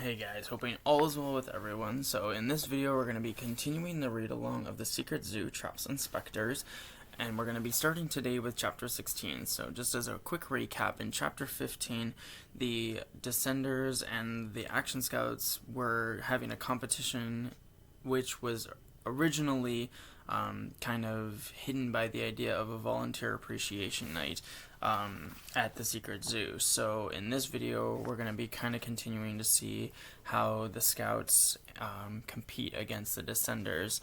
Hey guys, hoping all is well with everyone. So in this video we're going to be continuing the read along of the Secret Zoo, Traps and Specters, and we're going to be starting today with chapter 16. So just as a quick recap, in chapter 15 the Descenders and the Action Scouts were having a competition which was originally kind of hidden by the idea of a volunteer appreciation night at the Secret Zoo. So in this video we're going to be kind of continuing to see how the Scouts compete against the Descenders.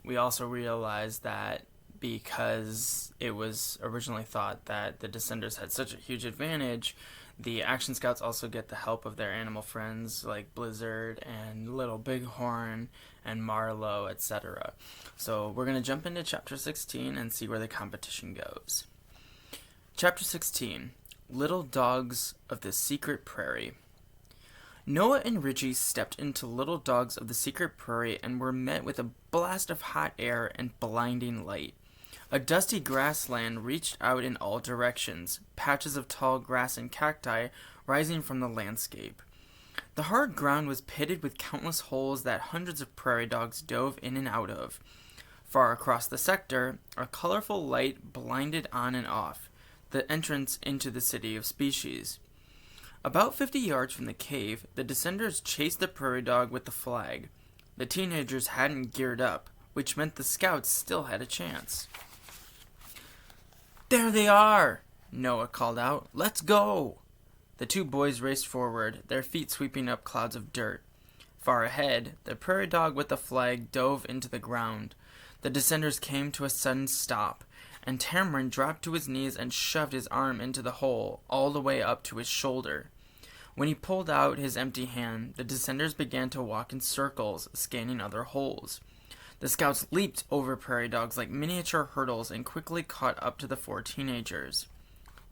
We also realized that because it was originally thought that the Descenders had such a huge advantage, the Action Scouts also get the help of their animal friends like Blizzard and Little Bighorn and Marlo, etc. So we're going to jump into chapter 16 and see where the competition goes. Chapter 16, Little Dogs of the Secret Prairie. Noah and Richie stepped into Little Dogs of the Secret Prairie and were met with a blast of hot air and blinding light. A dusty grassland reached out in all directions, patches of tall grass and cacti rising from the landscape. The hard ground was pitted with countless holes that hundreds of prairie dogs dove in and out of. Far across the sector, a colorful light blinded on and off, the entrance into the city of species. About 50 yards from the cave, the Descenders chased the prairie dog with the flag. The teenagers hadn't geared up, which meant the Scouts still had a chance. "There they are!" Noah called out. "Let's go!" The two boys raced forward, their feet sweeping up clouds of dirt. Far ahead, the prairie dog with the flag dove into the ground. The Descenders came to a sudden stop, and Tamarin dropped to his knees and shoved his arm into the hole, all the way up to his shoulder. When he pulled out his empty hand, the Descenders began to walk in circles, scanning other holes. The Scouts leaped over prairie dogs like miniature hurdles and quickly caught up to the four teenagers.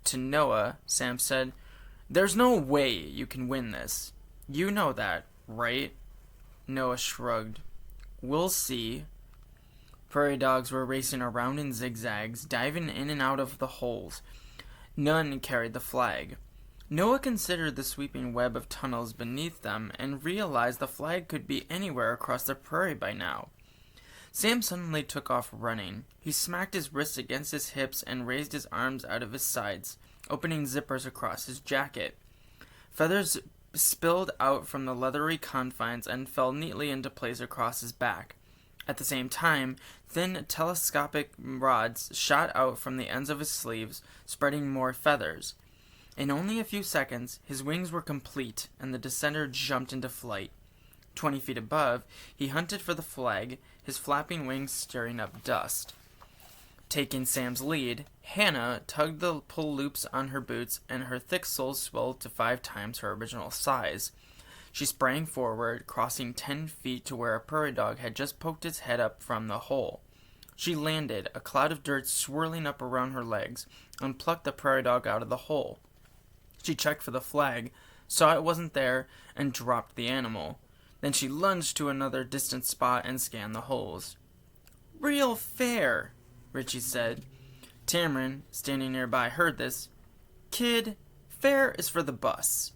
To Noah, Sam said, "There's no way you can win this. You know that, right?" Noah shrugged. "We'll see." Prairie dogs were racing around in zigzags, diving in and out of the holes. None carried the flag. Noah considered the sweeping web of tunnels beneath them and realized the flag could be anywhere across the prairie by now. Sam suddenly took off running. He smacked his wrists against his hips and raised his arms out of his sides, opening zippers across his jacket. Feathers spilled out from the leathery confines and fell neatly into place across his back. At the same time, thin telescopic rods shot out from the ends of his sleeves, spreading more feathers. In only a few seconds, his wings were complete, and the Descender jumped into flight. 20 feet above, he hunted for the flag, his flapping wings stirring up dust. Taking Sam's lead, Hannah tugged the pull loops on her boots, and her thick soles swelled to 5 times her original size. She sprang forward, crossing 10 feet to where a prairie dog had just poked its head up from the hole. She landed, a cloud of dirt swirling up around her legs, and plucked the prairie dog out of the hole. She checked for the flag, saw it wasn't there, and dropped the animal. Then she lunged to another distant spot and scanned the holes. "Real fair," Richie said. Tamarin, standing nearby, heard this. "Kid, fair is for the bus."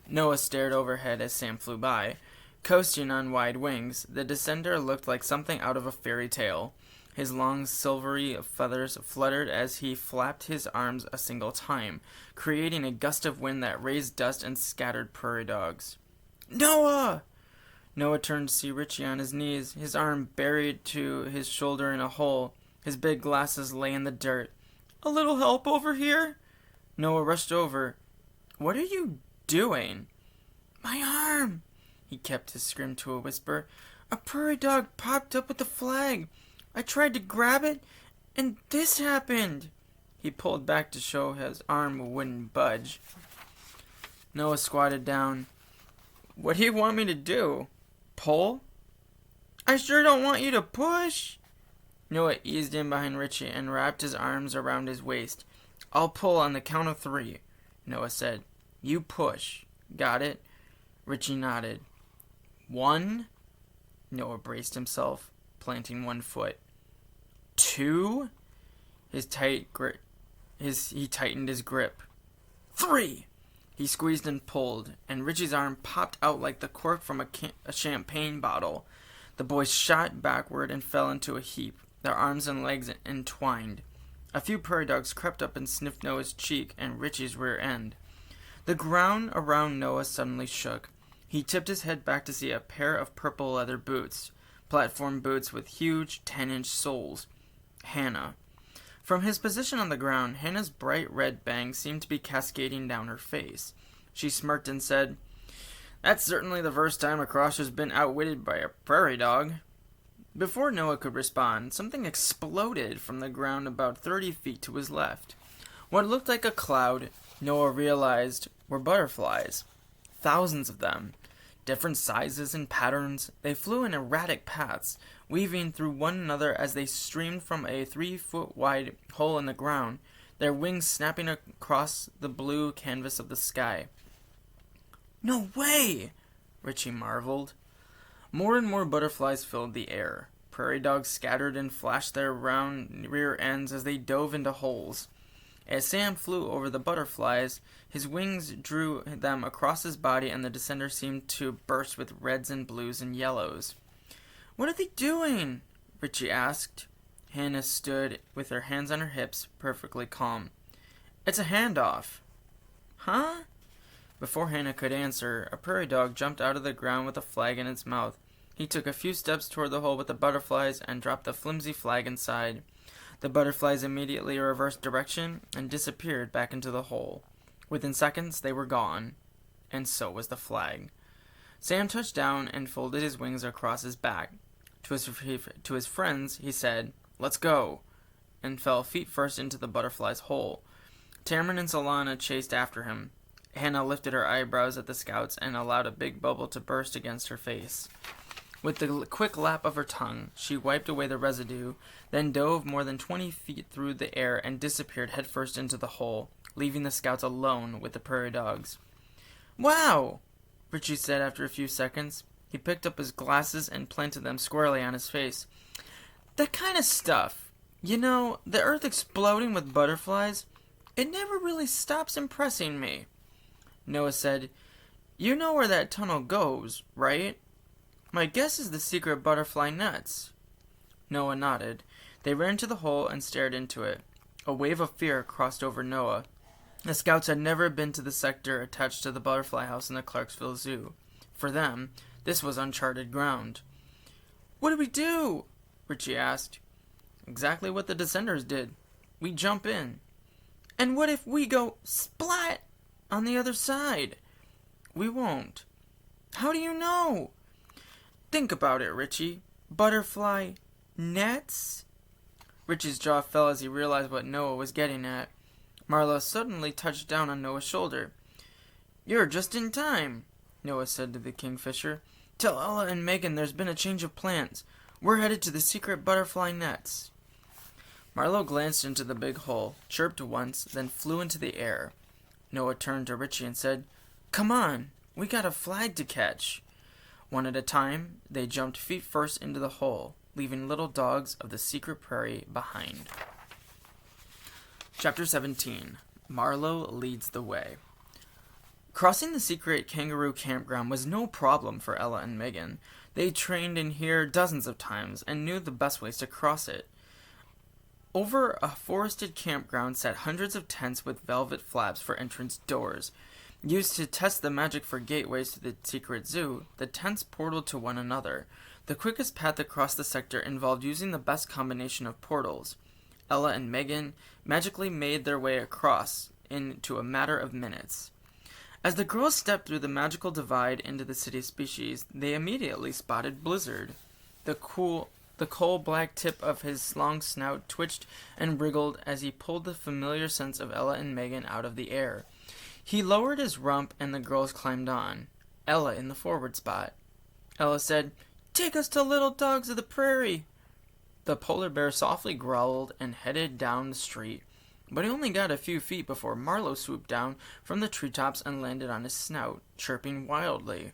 Noah stared overhead as Sam flew by. Coasting on wide wings, the Descender looked like something out of a fairy tale. His long silvery feathers fluttered as he flapped his arms a single time, creating a gust of wind that raised dust and scattered prairie dogs. "Noah!" Noah turned to see Richie on his knees, his arm buried to his shoulder in a hole. His big glasses lay in the dirt. "A little help over here?" Noah rushed over. "What are you doing?" "My arm!" He kept his scream to a whisper. "A prairie dog popped up with the flag. I tried to grab it, and this happened." He pulled back to show his arm wouldn't budge. Noah squatted down. "What do you want me to do? Pull?" "I sure don't want you to push." Noah eased in behind Richie and wrapped his arms around his waist. "I'll pull on the count of 3, Noah said. "You push. Got it?" Richie nodded. 1. Noah braced himself, planting 1 foot. 2. He tightened his grip. 3. He squeezed and pulled, and Richie's arm popped out like the cork from a champagne bottle. The boys shot backward and fell into a heap, their arms and legs entwined. A few prairie dogs crept up and sniffed Noah's cheek and Richie's rear end. The ground around Noah suddenly shook. He tipped his head back to see a pair of purple leather boots, platform boots with huge 10-inch soles. Hannah. From his position on the ground, Hannah's bright red bangs seemed to be cascading down her face. She smirked and said, "That's certainly the first time a crosser's been outwitted by a prairie dog." Before Noah could respond, something exploded from the ground about 30 feet to his left. What looked like a cloud, Noah realized, were butterflies. Thousands of them. Different sizes and patterns, they flew in erratic paths, weaving through one another as they streamed from a 3-foot-wide hole in the ground, their wings snapping across the blue canvas of the sky. "No way!" Richie marveled. More and more butterflies filled the air. Prairie dogs scattered and flashed their round rear ends as they dove into holes. As Sam flew over the butterflies, his wings drew them across his body, and the descender seemed to burst with reds and blues and yellows. "What are they doing?" Richie asked. Hannah stood with her hands on her hips, perfectly calm. "It's a handoff." "Huh?" Before Hannah could answer, a prairie dog jumped out of the ground with a flag in its mouth. He took a few steps toward the hole with the butterflies and dropped the flimsy flag inside. The butterflies immediately reversed direction and disappeared back into the hole. Within seconds, they were gone, and so was the flag. Sam touched down and folded his wings across his back. To his friends, he said, "Let's go," and fell feet first into the butterfly's hole. Tamron and Solana chased after him. Hannah lifted her eyebrows at the scouts and allowed a big bubble to burst against her face. With the quick lap of her tongue, she wiped away the residue, then dove more than 20 feet through the air and disappeared headfirst into the hole, leaving the scouts alone with the prairie dogs. "Wow!" Richie said after a few seconds. He picked up his glasses and planted them squarely on his face. "That kind of stuff. You know, the earth exploding with butterflies, it never really stops impressing me." Noah said, "You know where that tunnel goes, right?" "My guess is the secret butterfly nuts." Noah nodded. They ran to the hole and stared into it. A wave of fear crossed over Noah. The scouts had never been to the sector attached to the butterfly house in the Clarksville Zoo. For them, this was uncharted ground. "What do we do?" Richie asked. "Exactly what the descenders did. We jump in." "And what if we go splat on the other side?" "We won't." "How do you know?" "Think about it, Richie. Butterfly nets?" Richie's jaw fell as he realized what Noah was getting at. Marlo suddenly touched down on Noah's shoulder. "You're just in time," Noah said to the kingfisher. "Tell Ella and Megan there's been a change of plans. We're headed to the secret butterfly nets." Marlo glanced into the big hole, chirped once, then flew into the air. Noah turned to Richie and said, "Come on, we got a flag to catch." One at a time, they jumped feet first into the hole, leaving little dogs of the Secret Prairie behind. Chapter 17. Marlow Leads the Way. Crossing the secret kangaroo campground was no problem for Ella and Megan. They trained in here dozens of times and knew the best ways to cross it. Over a forested campground sat hundreds of tents with velvet flaps for entrance doors. Used to test the magic for gateways to the secret zoo, the tents portaled to one another. The quickest path across the sector involved using the best combination of portals. Ella and Megan magically made their way across into a matter of minutes. As the girls stepped through the magical divide into the city species, they immediately spotted Blizzard. The coal-black tip of his long snout twitched and wriggled as he pulled the familiar sense of Ella and Megan out of the air. He lowered his rump and the girls climbed on, Ella in the forward spot. Ella said, "Take us to Little Dogs of the Prairie." The polar bear softly growled and headed down the street, but he only got a few feet before Marlo swooped down from the treetops and landed on his snout, chirping wildly.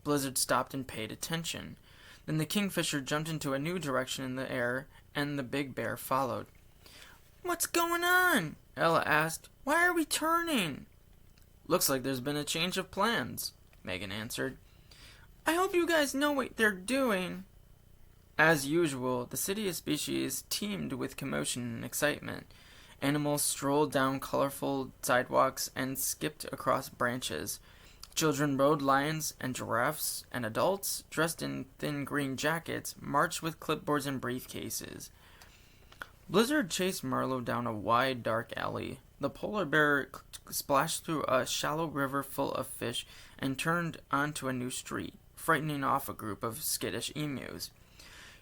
Blizzard stopped and paid attention. Then the kingfisher jumped into a new direction in the air, and the big bear followed. "What's going on?" Ella asked. "Why are we turning?" Looks like there's been a change of plans, Megan answered. I hope you guys know what they're doing. As usual, the city of Species teemed with commotion and excitement. Animals strolled down colorful sidewalks and skipped across branches. Children rode lions and giraffes, and adults, dressed in thin green jackets, marched with clipboards and briefcases. Blizzard chased Marlo down a wide, dark alley. The polar bear splashed through a shallow river full of fish and turned onto a new street, frightening off a group of skittish emus.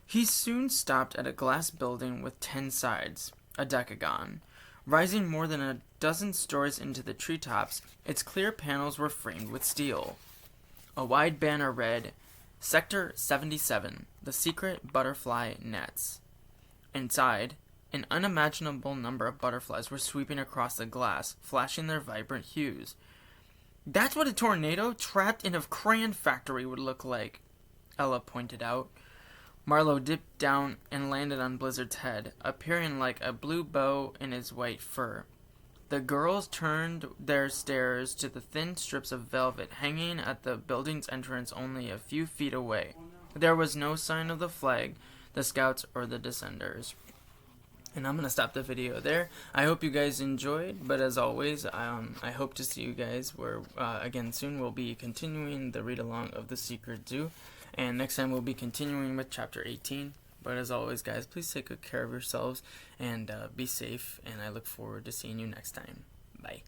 He soon stopped at a glass building with 10 sides, a decagon. Rising more than a dozen stories into the treetops, its clear panels were framed with steel. A wide banner read, Sector 77, the secret butterfly nets. Inside, an unimaginable number of butterflies were sweeping across the glass, flashing their vibrant hues. That's what a tornado trapped in a crayon factory would look like, Ella pointed out. Marlo dipped down and landed on Blizzard's head, appearing like a blue bow in his white fur. The girls turned their stares to the thin strips of velvet hanging at the building's entrance only a few feet away. There was no sign of the flag, the scouts, or the descenders. And I'm going to stop the video there. I hope you guys enjoyed, but as always, I hope to see you guys again soon. We'll be continuing the read-along of The Secret Zoo, and next time we'll be continuing with Chapter 18. But as always, guys, please take good care of yourselves and be safe, and I look forward to seeing you next time. Bye.